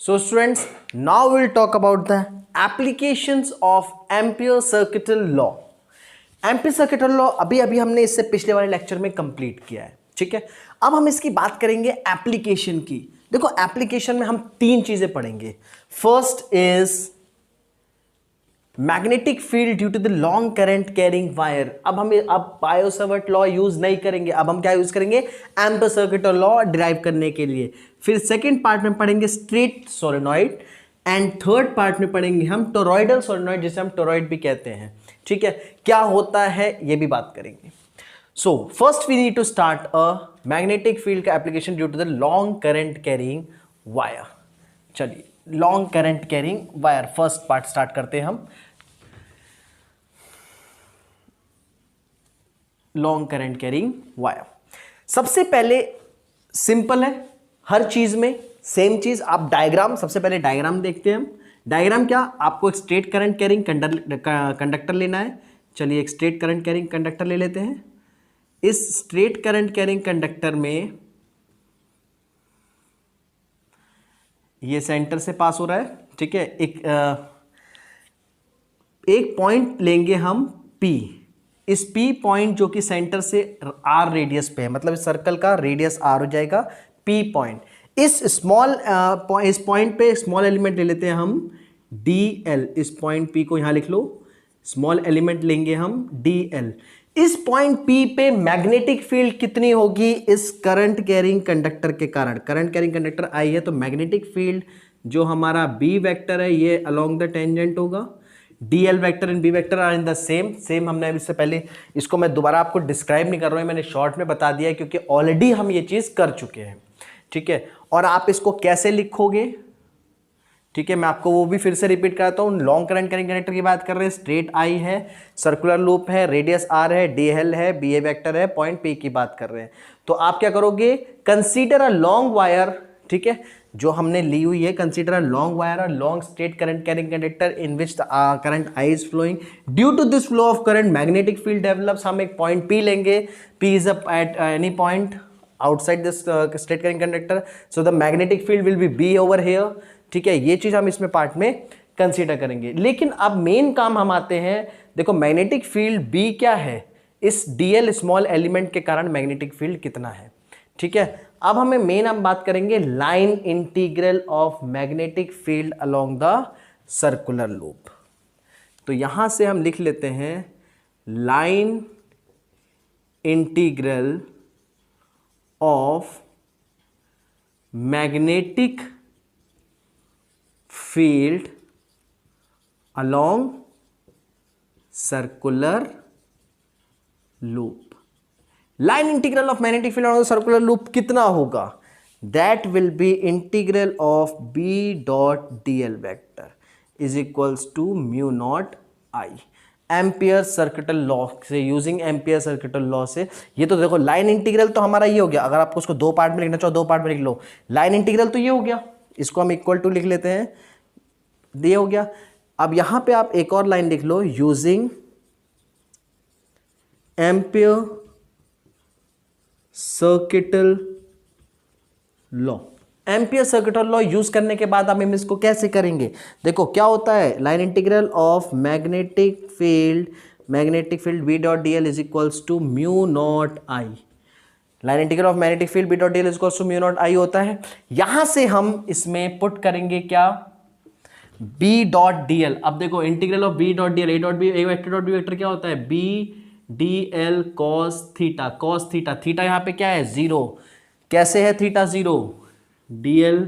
So students, now we'll talk about the applications of Ampere circuital law. Ampere circuital law अभी अभी हमने इससे पिछले वाले लेक्चर में कंप्लीट किया है, ठीक है। अब हम इसकी बात करेंगे एप्लीकेशन की। देखो एप्लीकेशन में हम तीन चीजें पढ़ेंगे। First is magnetic field due to the long current carrying wire. अब बायो-सावर्ट लॉ यूज नहीं करेंगे, अब हम क्या यूज करेंगे, एम्पीयर सर्किटल लॉ डिराइव करने के लिए। फिर सेकेंड पार्ट में पढ़ेंगे straight solenoid and third part में पढ़ेंगे हम टोरॉइडल सोलेनॉइड, जिसे हम टोरॉइड भी कहते हैं, ठीक है। क्या होता है ये भी बात करेंगे। So first we need to start a magnetic field का application due to the long current carrying wire. चलिए long current carrying wire first part start करते हैं हम। लॉन्ग करंट कैरिंग वायर सबसे पहले सिंपल है, हर चीज में सेम चीज। आप डायग्राम, सबसे पहले डायग्राम देखते हैं हम। डायग्राम क्या, आपको एक स्ट्रेट करंट कैरिंग कंडक्टर लेना है। चलिए एक स्ट्रेट करंट कैरिंग कंडक्टर ले लेते हैं। इस स्ट्रेट करंट कैरिंग कंडक्टर में ये सेंटर से पास हो रहा है, ठीक है। एक पॉइंट लेंगे हम P। इस P पॉइंट जो कि सेंटर से R रेडियस पे है, मतलब इस सर्कल का रेडियस R हो जाएगा P पॉइंट। इस पॉइंट पे स्मॉल एलिमेंट ले लेते हैं हम DL। इस पॉइंट P को यहां लिख लो, स्मॉल एलिमेंट लेंगे हम DL। इस पॉइंट P पे मैग्नेटिक फील्ड कितनी होगी, इस करंट कैरिंग कंडक्टर के कारण। करंट कैरिंग कंडक्टर I है तो मैग्नेटिक फील्ड जो हमारा B वेक्टर है ये अलोंग द टेंजेंट होगा। DL vector and B vector are in the same. हमने इससे पहले, इसको मैं दोबारा आपको डिस्क्राइब नहीं कर रहा हूं, मैंने शॉर्ट में बता दिया है क्योंकि ऑलरेडी हम ये चीज कर चुके हैं, ठीक है। और आप इसको कैसे लिखोगे, ठीक है, मैं आपको वो भी फिर से रिपीट कराता हूं। लॉन्ग करंट कैरिंग कंडक्टर की बात कर रहे हैं, स्ट्रेट I है, सर्कुलर लूप है, रेडियस R है, DL है, BA वेक्टर है, पॉइंट P की बात कर रहे हैं। तो आप क्या करोगे, कंसीडर अ लॉन्ग वायर, ठीक है, जो हमने ली हुई है, कंसीडर अ लॉन्ग वायर और long straight current carrying conductor in which current I is flowing. Due to this flow of current magnetic field develops. हम एक पॉइंट P लेंगे, P is at any point outside this straight current conductor, so the magnetic field will be B over here, ठीक है। ये चीज हम इसमें part में कंसीडर करेंगे। लेकिन अब मेन काम हम आते हैं, देखो मैग्नेटिक फील्ड B क्या है, इस DL स्मॉल एलिमेंट के कारण मैग्नेटिक फील्ड कितना है, ठीक है। अब हम बात करेंगे line integral of magnetic field along the circular loop. तो यहां से हम लिख लेते हैं line integral of magnetic field along circular loop। Line integral of magnetic field along the circular loop कितना होगा, that will be integral of B dot DL vector is equals to mu naught I। Ampere circuital law से, using ampere circuital law से, ये तो देखो line integral तो हमारा ये हो गया। अगर आपको उसको दो पार्ट में लिखना चाहो दो पार्ट में लिख लो। लाइन इंटीग्रल तो ये हो गया, इसको हम इक्वल टू लिख लेते हैं, ये हो गया। अब यहां पे आप एक और लाइन लिख लो, using ampere circuital law. Ampere circuital law use करने के बाद हम इसको कैसे करेंगे, देखो क्या होता है, line integral of magnetic field B dot DL is equals to mu naught I। Line integral of magnetic field B dot DL is equals to mu naught I होता है। यहां से हम इसमें पुट करेंगे क्या, B डॉट DL। अब देखो integral of B dot DL, A vector dot B vector क्या होता है, B DL cos theta. Theta यहां पे क्या है, जीरो। कैसे है theta zero, DL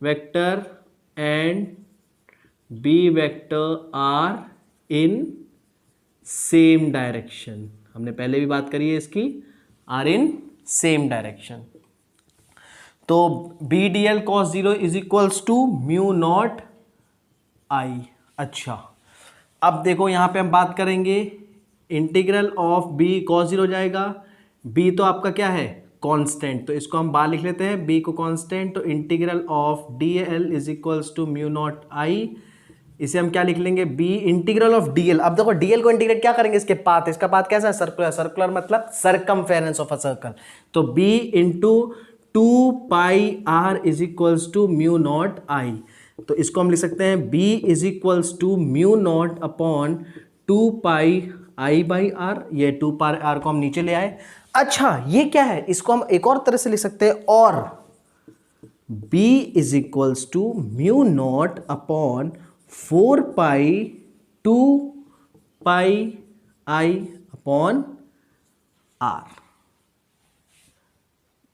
vector and B vector are in same direction. हमने पहले भी बात करी है इसकी, आर इन सेम डायरेक्शन। तो B DL cos 0 is equals to mu naught I। अच्छा अब देखो यहां पे हम बात करेंगे इंटीग्रल ऑफ B cos 0 हो जाएगा। B तो आपका क्या है, कांस्टेंट, तो इसको हम बाहर लिख लेते हैं B को कांस्टेंट। तो integral of DL is equals to mu naught I। इसे हम क्या लिख लेंगे, B इंटीग्रल ऑफ DL। अब देखो DL को इंटीग्रेट क्या करेंगे, इसके पाथ, इसका पाथ कैसा है, सर्कुलर। सर्कुलर मतलब सरकमफेरेंस ऑफ अ सर्कल। तो B into 2 pi r is equals to mu naught I. तो इसको हम लिख सकते हैं b is equals to mu naught upon 2 pi I by r. ये 2 पाई आर को हम नीचे ले आए। अच्छा ये क्या है, इसको हम एक और तरह से लिख सकते हैं, और b is equals to mu naught upon 4 pi 2 pi I upon R.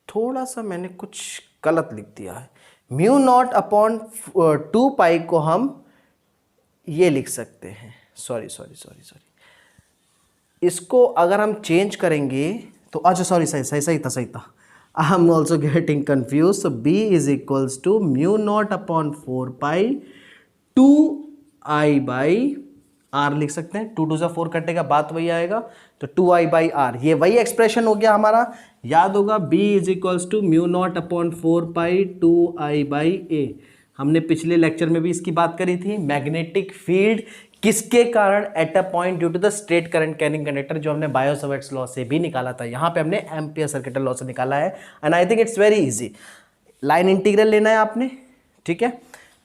थोड़ा सा मैंने कुछ गलत लिख दिया है। म्यू नॉट अपॉन 2 पाई को हम ये लिख सकते हैं, सॉरी, इसको अगर हम चेंज करेंगे तो अच्छा सॉरी, सही था। I am also getting confuse. So b is equals to mu naught upon 4 pi 2 I by R लिख सकते हैं। 2 2 से 4 कटेगा, बात वही आएगा, तो 2 आई बाई आर। ये वही एक्सप्रेशन हो गया हमारा, याद होगा b is equals to mu naught upon 4 pi 2 I by a. हमने पिछले लेक्चर में भी इसकी बात करी थी। मैग्नेटिक फील्ड किसके कारण, at a point due to the straight current carrying conductor, जो हमने बायो-सैवर्ट्स लॉ से भी निकाला था। यहाँ पे हमने एम्पियर सर्किटल लॉ से निकाला है, and I think it's very easy. Line integral लेना है आपने, ठीक है,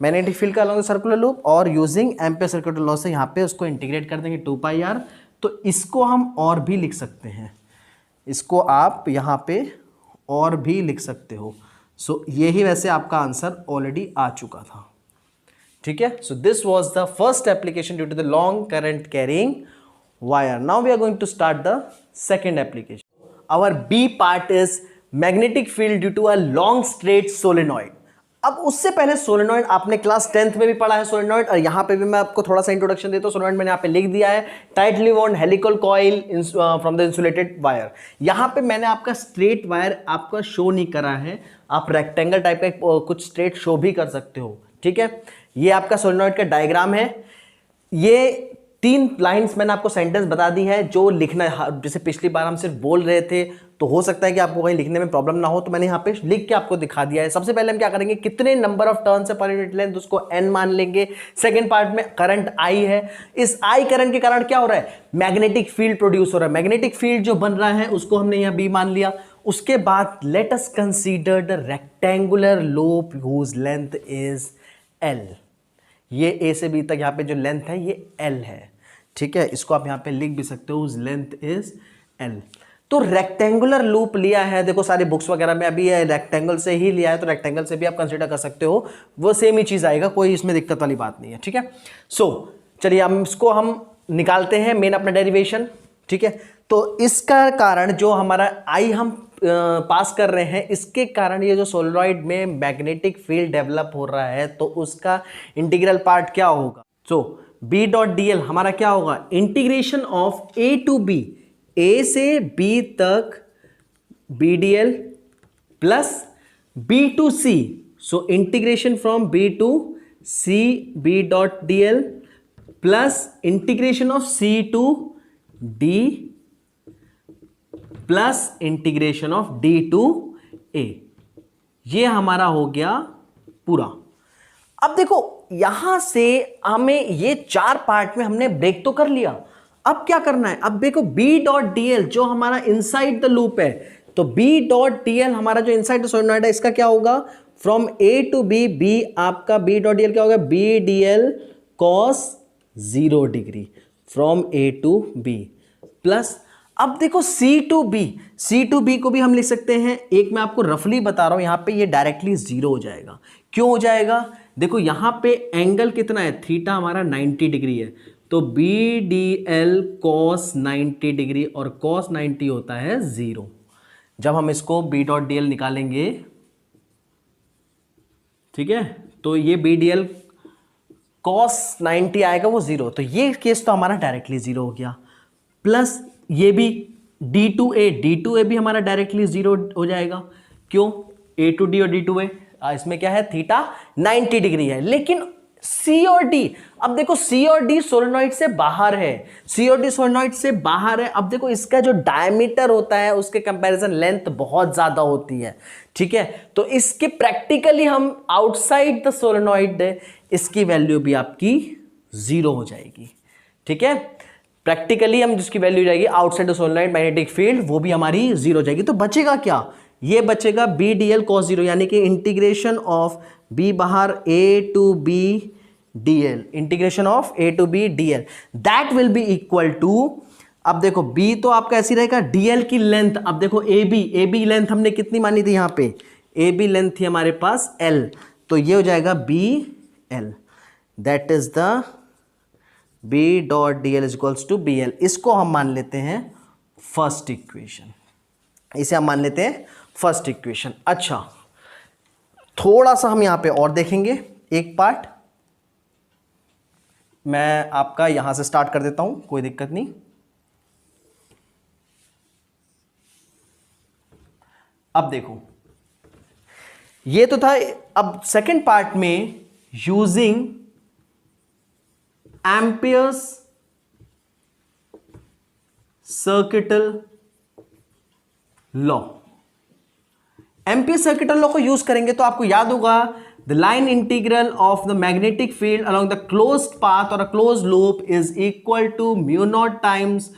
मैग्नेटिक फील्ड का अलॉन्ग सर्कुलर लूप, और यूजिंग एम्पियर सर्किटल लॉ से यहाँ पे उसको इंटीग्रेट कर देंगे 2 पाई आर। तो इसको हम और भी लिख सकते हैं, इसको आप यहाँ पे और भी लिख सकते हो। सो यही वैसे आपका आंसर ऑलरेडी आ चुका था, ठीक है। So this was the first application due to the long current carrying wire. Now we are going to start the second application. Our B part is magnetic field due to a long straight solenoid. अब उससे पहले solenoid आपने class 10th में भी पढ़ा है solenoid, और यहां पे भी मैं आपको थोड़ा सा इंट्रोडक्शन देता हूं। सोलेनॉइड मैंने यहां पे लिख दिया है, tightly wound helical coil from the insulated wire. यहां पे मैंने आपका स्ट्रेट वायर आपका शो नहीं करा है, आप रेक्टेंगल टाइप का कुछ स्ट्रेट शो भी कर सकते हो, ठीक है। ये आपका सोलेनॉइड का डायग्राम है। ये 3 लाइंस मैंने आपको सेंटेंस बता दी है जो लिखना है। जैसे पिछली बार हम सिर्फ बोल रहे थे, तो हो सकता है कि आपको कहीं लिखने में प्रॉब्लम ना हो, तो मैंने यहाँ पे लिख के आपको दिखा दिया है। सबसे पहले हम क्या करेंगे, कितने नंबर ऑफ टर्न्स है पर यूनिट लेंथ, उसको n मान लेंगे। सेकंड पार्ट में करंट I है, इस I करंट के कारण क्या हो रहा है, मैग्नेटिक फील्ड प्रोड्यूस हो रहा है। मैग्नेटिक फील्ड जो बन रहा है उसको हमने यहाँ B मान लिया। उसके बाद let us consider the rectangular loop whose length is L। ये A से B तक यहाँ पे जो लेंथ है ये L है, ठीक है। इसको आप यहाँ पे लिख भी सकते हो, हुज लेंथ इज L। तो रेक्टेंगुलर लूप लिया है, देखो सारी बुक्स वगैरह में अभी ये रेक्टेंगल से ही लिया है, तो रेक्टेंगल से भी आप कंसीडर कर सकते हो, वो सेम ही चीज आएगा, कोई इसमें दिक्कत वाली बात नहीं है, ठीक है। सो चलिए हम इसको हम निकालते हैं मेन अपना डेरिवेशन, ठीक है। तो इसका कारण जो हमारा I हम पास कर रहे हैं, इसके कारण ये जो सोलेनॉइड में मैग्नेटिक फील्ड डेवलप हो रहा है, तो उसका इंटीग्रल पार्ट क्या होगा। So B dot D L हमारा क्या होगा, integration of A to B, A से B तक B D L plus B to C, so integration from B to C B dot D L plus integration of C to D plus integration of D to A। ये हमारा हो गया पूरा। अब देखो यहां से हमें ये 4 पार्ट में हमने ब्रेक तो कर लिया, अब क्या करना है। अब देखो B डॉट डी एल जो हमारा इनसाइड द लूप है, तो B डॉट डी एल हमारा जो इनसाइड द सोलेनॉइड है, इसका क्या होगा, from A to B, B आपका B डॉट डी एल क्या होगा, B D L cos 0 degree from A to B plus, अब देखो C टू B को भी हम लिख सकते हैं। एक मैं आपको रफली बता रहा हूं, यहां पे ये डायरेक्टली 0 हो जाएगा। क्यों हो जाएगा, देखो यहां पे एंगल कितना है, थीटा हमारा 90 डिग्री है, तो B D L cos 90 degree, और कॉस 90 होता है 0। जब हम इसको B डॉट डी एल निकालेंगे, ठीक है, तो ये B डी एल कॉस 90 आएगा, वो 0, तो ये केस तो हमारा डायरेक्टली 0 हो गया। प्लस ये भी D टू A भी हमारा डायरेक्टली 0 हो जाएगा। क्यों, A टू D और D टू A, इसमें क्या है, थीटा 90 डिग्री है। लेकिन C और D, अब देखो C और D सोलेनॉइड से बाहर है, C और D सोलेनॉइड से बाहर है। अब देखो इसका जो डायमीटर होता है उसके कंपैरिजन लेंथ बहुत ज्यादा होती है, ठीक है। तो इसके प्रैक्टिकली हम आउटसाइड द सोलेनॉइड, इसकी वैल्यू भी आपकी 0 हो जाएगी, ठीक है। प्रैक्टिकली हम जिसकी वैल्यू जाएगी outside the solenoid magnetic field, वो भी हमारी 0 हो जाएगी। तो बचेगा क्या, ये बचेगा b D L cos zero, यानी कि इंटीग्रेशन ऑफ बी बाहर a to B D l, integration of a to B D l, that will be equal to, अब देखो b तो आपका ऐसी रहेगा, dl की लेंथ, अब देखो ab लेंथ हमने कितनी मानी थी, यहाँ पे ab लेंथ थी हमारे पास l, तो ये हो जाएगा bl, that is the b dot D L is equals to bl। इसको हम मान लेते हैं फर्स्ट इक्वेशन, इसे हम मान लेते हैं फर्स्ट इक्वेशन। अच्छा, थोड़ा सा हम यहाँ पे और देखेंगे एक पार्ट, मैं आपका यहां से स्टार्ट कर देता हूं, कोई दिक्कत नहीं। अब देखो, ये तो था। अब सेकंड पार्ट में using Ampere's circuital law, ampere circuital law को यूज करेंगे तो आपको याद होगा, the line integral of the magnetic field along the closed path और a closed loop is equal to mu naught times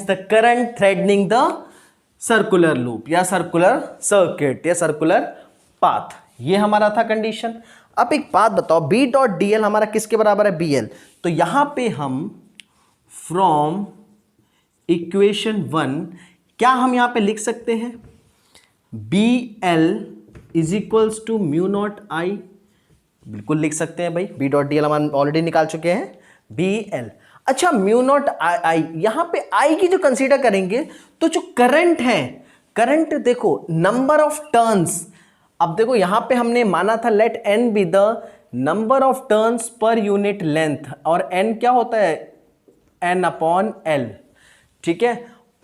the current threading the circular loop या circular circuit या circular path. ये हमारा था कंडीशन। अब एक बात बताओ, B डॉट डी एल हमारा किसके बराबर है, BL, तो यहां पे हम फ्रॉम इक्वेशन 1 क्या हम यहां पे लिख सकते हैं, BL is equals to mu naught I, बिल्कुल लिख सकते हैं भाई, B डॉट डी एल हम ऑलरेडी निकाल चुके हैं, BL। अच्छा, म्यू नॉट आई, यहां पे आई की जो कंसीडर करेंगे तो जो करंट है, करंट देखो नंबर ऑफ टर्न्स, अब देखो यहां पे हमने माना था let N be the number of turns per unit length, और एन क्या होता है, एन अपॉन एल, ठीक है।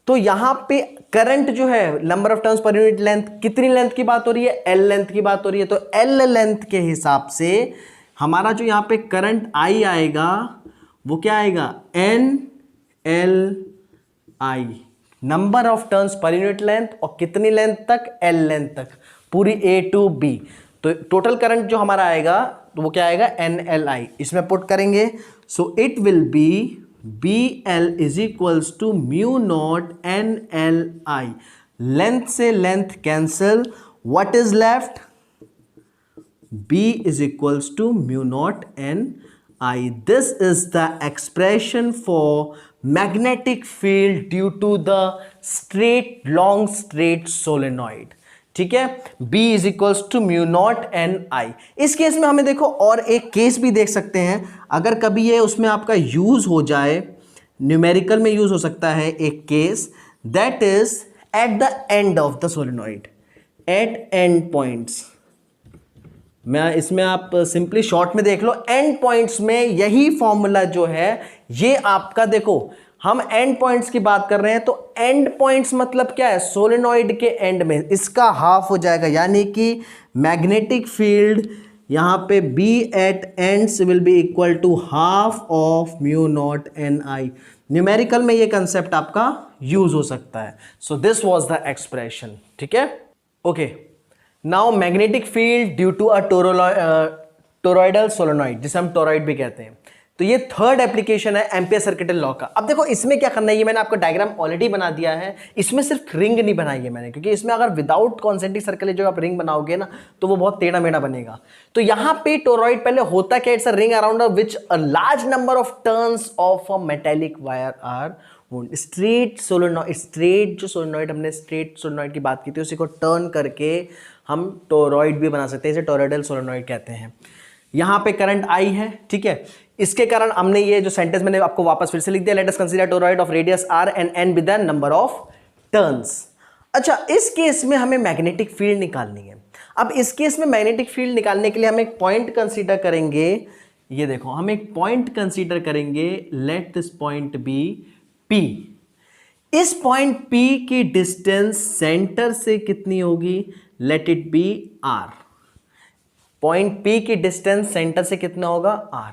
तो यहां पे करंट जो है number of turns per unit length, कितनी लेंथ की बात हो रही है, एल लेंथ की बात हो रही है, तो एल लेंथ के हिसाब से हमारा जो यहां पे करंट आई आएगा वो क्या आएगा, N L I, number of turns per unit length, और कितनी लेंथ तक, एल लेंथ तक, पूरी ए टू बी। तो टोटल करंट जो हमारा आएगा तो वो क्या आएगा, एन एल आई, इसमें पुट करेंगे, so it will be B L is equals to mu naught N L I, length से length cancel, what is left, B is equals to mu naught N I. This is the expression for magnetic field due to the long straight solenoid. ठीक है, B is equals to mu naught n I। इस case में हमें देखो और एक case भी देख सकते हैं, अगर कभी ये उसमें आपका यूज हो जाए, न्यूमेरिकल में यूज हो सकता है एक case, that is at the end of the solenoid, at end points. मैं इसमें आप सिंपली शॉर्ट में देख लो, एंड पॉइंट्स में यही फॉर्मूला जो है ये आपका, देखो हम एंड पॉइंट्स की बात कर रहे हैं, तो एंड पॉइंट्स मतलब क्या है, सोलेनॉइड के एंड में इसका हाफ हो जाएगा, यानी कि मैग्नेटिक फील्ड यहां पे B at ends will be equal to half of mu naught N I. Numerical में ये कंसेप्ट आपका यूज हो सकता है। So this was the expression, ठीक है, okay. Now magnetic field due to a toroidal solenoid, जिसे हम टोरॉइड भी कहते हैं, तो ये थर्ड एप्लीकेशन है एम्पियर सर्किटल लॉ का। अब देखो इसमें क्या करना है, ये मैंने आपको डायग्राम ऑलरेडी बना दिया है, इसमें सिर्फ रिंग नहीं बनाई है मैंने, क्योंकि इसमें अगर विदाउट कॉन्सेंट्रिक सर्कल जो आप रिंग बनाओगे ना तो वो बहुत टेढ़ा मेढ़ा बनेगा। तो यहाँ पे टोरॉइड पहले होता क्या, it's a ring around which a large number of turns of a metallic wire are wound. Straight solenoid, straight जो सोलेनॉइड, हमने स्ट्रेट सोलेनॉइड की बात की थी, उसी को टर्न करके हम टोरॉइड भी बना सकते हैं, इसे टोरॉइडल सोलेनॉइड कहते हैं। यहाँ पे करंट आई है, ठीक है, इसके कारण हमने ये जो सेंटेंस मैंने आपको वापस फिर से लिख दिया, late us consider toroid of radius r and n with the number of turns. अच्छा, इस केस में हमें मैग्नेटिक फील्ड निकालनी है। अब इस केस में मैग्नेटिक फील्ड निकालने के लिए हम एक पॉइंट कंसीडर करेंगे, ये देखो हम एक पॉइंट कंसीडर करेंगे, let this point be P। इस पॉइंट P की डिस्टेंस सेंटर से कितनी होगी, let it be R। Point P की डिस्टेंस सेंटर से कितना होगा, R।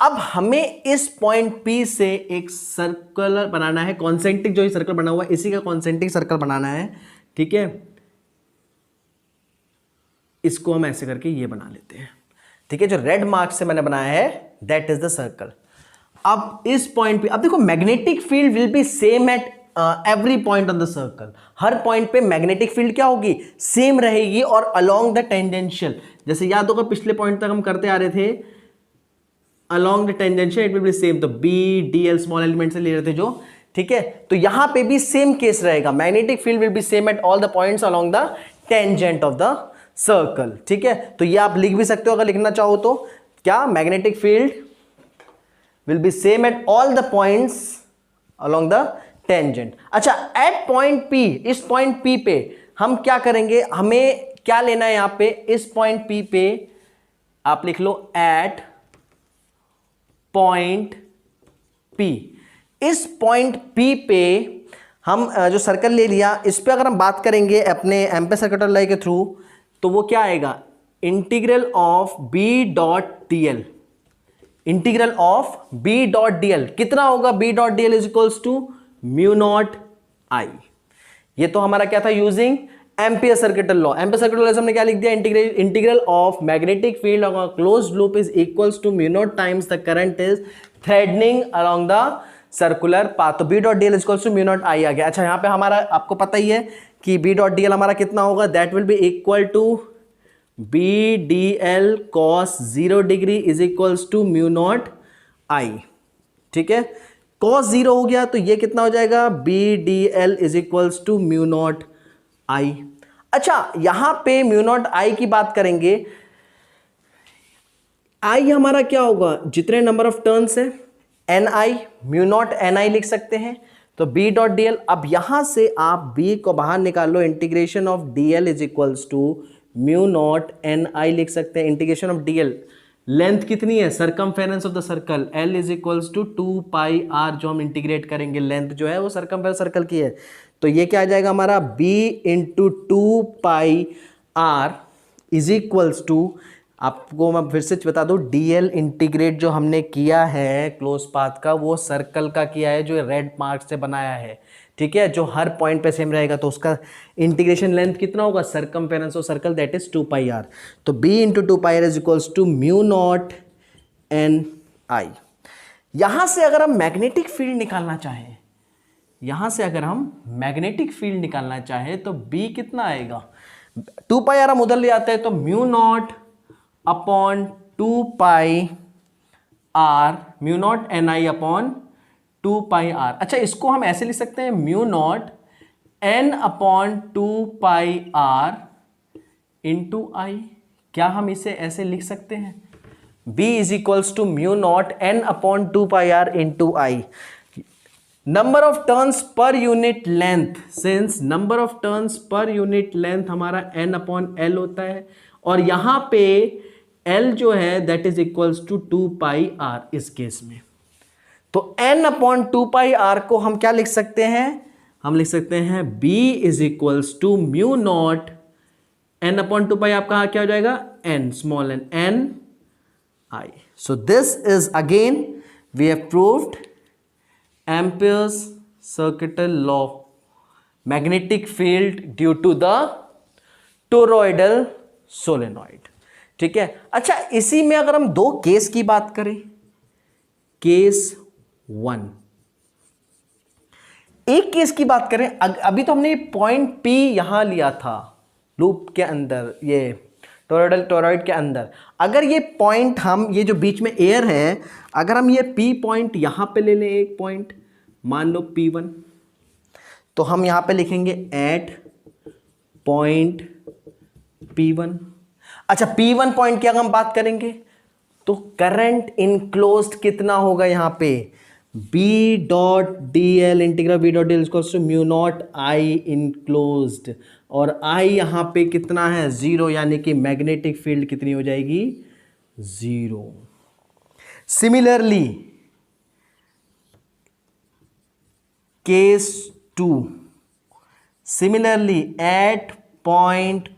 अब हमें इस पॉइंट P से एक सर्कल बनाना है, कॉन्सेंट्रिक जो सर्कल बना हुआ है इसी का कॉन्सेंट्रिक सर्कल बनाना है, ठीक है। इसको हम ऐसे करके ये बना लेते हैं, ठीक है, जो रेड मार्क से मैंने बनाया है दैट इज द सर्कल। अब इस पॉइंट पे, अब देखो magnetic field will be same at every point on the circle, her point पे मैग्नेटिक फील्ड क्या होगी, सेम रहेगी और अलोंग द टेंजेंशियल, जैसे याद होगा पिछले पॉइंट तक हम करते आ रहे थे, along the tangential it will be same, तो B D L small element से ले रहे थे जो, ठीक है, तो यहां पे भी सेम केस रहेगा, magnetic field will be same at all the points along the tangent of the circle, ठीक है, तो ये आप लिख भी सकते हो अगर लिखना चाहो तो, क्या magnetic field will be same at all the points along the tangent. अच्छा, एट पॉइंट P, इस पॉइंट P पे हम क्या करेंगे, हमें क्या लेना है यहां पे, इस पॉइंट P पे आप लिख लो एट पॉइंट P, इस पॉइंट P पे हम जो सर्कल ले लिया, इस पे अगर हम बात करेंगे अपने एम्पियर सर्कुलर लॉ के थ्रू, तो वो क्या आएगा, integral of B dot DL, integral of B dot DL कितना होगा, B dot DL is equals to mu naught I। ये तो हमारा क्या था, using Ampere circular law, Ampere circular law से हमने क्या लिख दिया, integral of magnetic field of a closed loop is equals to mu naught times the current is threading along the circular path, तो B dot DL is equals to mu naught I आ गया। अच्छा, यहां पे हमारा आपको पता ही है कि B डॉट DL हमारा कितना होगा, that will be equal to B D L cos 0 degree is equals to mu naught I, ठीक है, कॉस 0 हो गया तो ये कितना हो जाएगा, B D L is equals to mu naught I। अच्छा, यहां पे म्यू नॉट I की बात करेंगे, I हमारा क्या होगा, जितने नंबर ऑफ टर्न्स है Ni, म्यू नॉट Ni लिख सकते हैं, तो B डॉट DL, अब यहां से आप B को बाहर निकाल लो, integration of DL is equals to mu naught Ni लिख सकते हैं, इंटीग्रेशन ऑफ DL, लेंथ कितनी है, circumference of the circle, L is equals to 2 pi R, जो हम इंटीग्रेट करेंगे, लेंथ जो है वो सरकमफेरेंस सर्कल की है, तो ये क्या आ जाएगा हमारा B into 2 pi R is equals to, आपको मैं फिर से बता दूं, DL इंटीग्रेट जो हमने किया है क्लोज पाथ का, वो सर्कल का किया है जो रेड मार्क से बनाया है, ठीक है, जो हर पॉइंट पे सेम रहेगा, तो उसका इंटीग्रेशन लेंथ कितना होगा, circumference of circle that is 2 pi R, तो B into 2 pi R is equals to mu naught Ni। यहां से अगर हम मैग्नेटिक फील्ड निकालना चाहें, यहां से अगर हम मैग्नेटिक फील्ड निकालना चाहें तो B कितना आएगा, 2 पाई R हम उधर ले आते हैं, तो mu naught upon 2 pi R, mu naught Ni upon 2 pi R। अच्छा, इसको हम ऐसे लिख सकते हैं, mu naught N upon 2 pi R into I, क्या हम इसे ऐसे लिख सकते हैं, B is equals to mu naught N upon 2 pi R into I। Number of turns per unit length, since number of turns per unit length हमारा N upon L होता है, और यहां पे L जो है that is equals to 2 pi R इस case में, तो N अपॉन 2 पाई R को हम क्या लिख सकते हैं, हम लिख सकते हैं B is equals to mu naught N upon 2 pi, आपका क्या हो जाएगा, N small n I। So this is again we have proved Ampere's circular law, magnetic field due to the toroidal solenoid, ठीक है। अच्छा, इसी में अगर हम दो केस की बात करें, केस 1, एक केस की बात करें, अभी तो हमने पॉइंट P यहां लिया था लूप के अंदर, ये टोरॉइड के अंदर, अगर ये पॉइंट हम, ये जो बीच में एयर है, अगर हम ये P पॉइंट यहां पे ले लें, एक पॉइंट मान लो P1, तो हम यहां पे लिखेंगे एट पॉइंट P1। अच्छा, P1 पॉइंट की अगर हम बात करेंगे तो करंट इनक्लोज्ड कितना होगा यहां पे, B dot DL, integral B dot DL equals to mu naught I enclosed, और I यहां पे कितना है, 0, यानी कि मैग्नेटिक फील्ड कितनी हो जाएगी, 0। Similarly case 2, similarly at point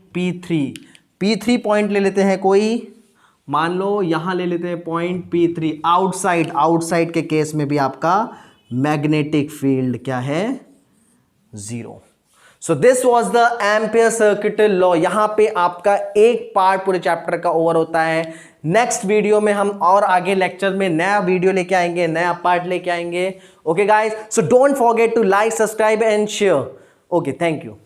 P3 point ले लेते हैं कोई, मान लो यहां ले लेते हैं पॉइंट P3, आउटसाइड के केस में भी आपका मैग्नेटिक फील्ड क्या है, 0। सो this was the ampere circular law. यहां पे आपका एक पार्ट पूरे चैप्टर का ओवर होता है, नेक्स्ट वीडियो में हम और आगे लेक्चर में नया वीडियो लेके आएंगे, नया पार्ट लेके आएंगे। Okay guys, so don't forget to like, subscribe and share. Okay, thank you.